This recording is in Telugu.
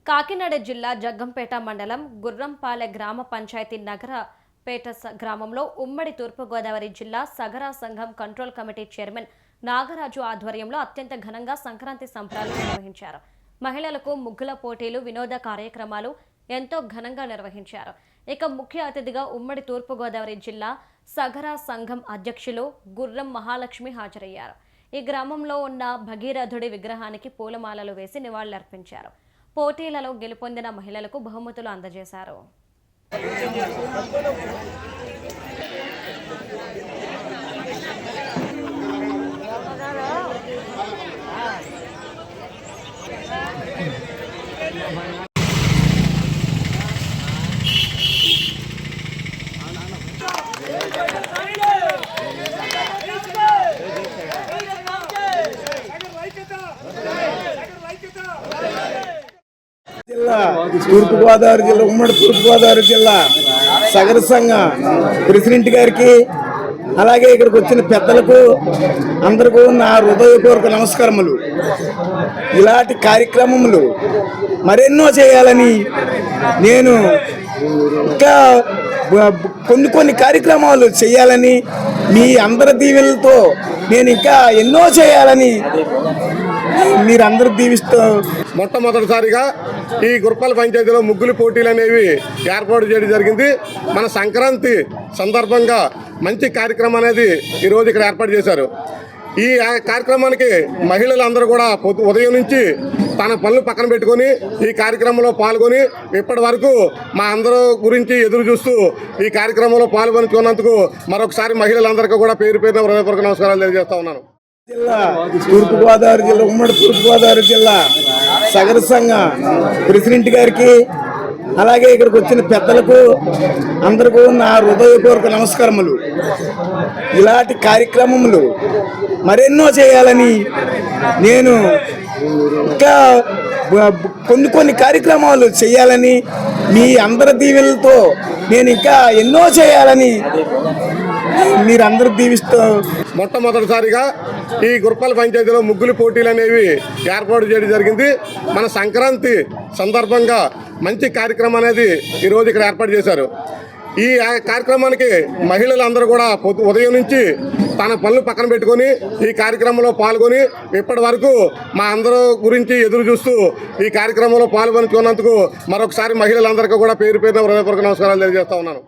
కాకినాడ జిల్లా జగ్గంపేట మండలం గుర్రంపాలె గ్రామ పంచాయతీ నగరపేట గ్రామంలో ఉమ్మడి తూర్పుగోదావరి జిల్లా సగరా సంఘం కంట్రోల్ కమిటీ చైర్మన్ నాగరాజు ఆధ్వర్యంలో అత్యంత ఘనంగా సంక్రాంతి సంబరాలు నిర్వహించారు. మహిళలకు ముగ్గుల పోటీలు, వినోద కార్యక్రమాలు ఎంతో ఘనంగా నిర్వహించారు. ఇక ముఖ్య అతిథిగా ఉమ్మడి తూర్పుగోదావరి జిల్లా సగరా సంఘం అధ్యక్షులు గుర్రం మహాలక్ష్మి హాజరయ్యారు. ఈ గ్రామంలో ఉన్న భగీరథుడి విగ్రహానికి పూలమాలలు వేసి నివాళులర్పించారు. పోటీలలో గెలుపొందిన మహిళలకు బహుమతులు అందజేశారు. తూర్పుగోదావరి జిల్లా ఉమ్మడి తూర్పుగోదావరి జిల్లా సగర సంఘ ప్రెసిడెంట్ గారికి, అలాగే ఇక్కడికి వచ్చిన పెద్దలకు అందరికీ నా హృదయపూర్వక నమస్కారములు. ఇలాంటి కార్యక్రమములు మరెన్నో చేయాలని, నేను ఇంకా కొన్ని కార్యక్రమాలు చేయాలని, మీ అందరి దీవెనలతో నేను ఇంకా ఎన్నో చేయాలని మీరందరూ దీవిస్తూ మొట్టమొదటిసారిగా ఈ గుర్పాల పంచాయతీలో ముగ్గులు పోటీలు అనేవి ఏర్పాటు చేయడం జరిగింది. మన సంక్రాంతి సందర్భంగా మంచి కార్యక్రమం అనేది ఈరోజు ఇక్కడ ఏర్పాటు చేశారు. ఈ కార్యక్రమానికి మహిళలందరూ కూడా ఉదయం నుంచి తన పనులు పక్కన పెట్టుకొని ఈ కార్యక్రమంలో పాల్గొని ఇప్పటి వరకు మా అందరూ గురించి ఎదురు చూస్తూ ఈ కార్యక్రమంలో పాల్గొనుకున్నందుకు మరొకసారి మహిళలందరికీ కూడా పేరు పేరున హృదయపూర్వక నమస్కారాలు తెలియజేస్తా ఉన్నాను. తూర్పుగోదావరి జిల్లా ఉమ్మడి తూర్పుగోదావరి జిల్లా సగర సంఘ ప్రెసిడెంట్ గారికి, అలాగే ఇక్కడికి వచ్చిన పెద్దలకు అందరికీ నా హృదయపూర్వక నమస్కారములు. ఇలాంటి కార్యక్రమములు మరెన్నో చేయాలని, నేను ఇంకా కొన్ని కార్యక్రమాలు చేయాలని, మీ అందరి దీవెనలతో నేను ఇంకా ఎన్నో చేయాలని మీరందరూ దీవిస్తూ మొట్టమొదటిసారిగా ఈ గుర్పాల పంచాయతీలో ముగ్గులు పోటీలు అనేవి ఏర్పాటు చేయడం జరిగింది. మన సంక్రాంతి సందర్భంగా మంచి కార్యక్రమం అనేది ఈరోజు ఇక్కడ ఏర్పాటు చేశారు. ఈ కార్యక్రమానికి మహిళలందరూ కూడా ఉదయం నుంచి తన పనులు పక్కన పెట్టుకొని ఈ కార్యక్రమంలో పాల్గొని ఇప్పటి వరకు మా అందరూ గురించి ఎదురు చూస్తూ ఈ కార్యక్రమంలో పాల్గొనుకున్నందుకు మరొకసారి మహిళలందరికీ కూడా పేరు పేరున హృదయపూర్వక నమస్కారాలు తెలియజేస్తా ఉన్నాను.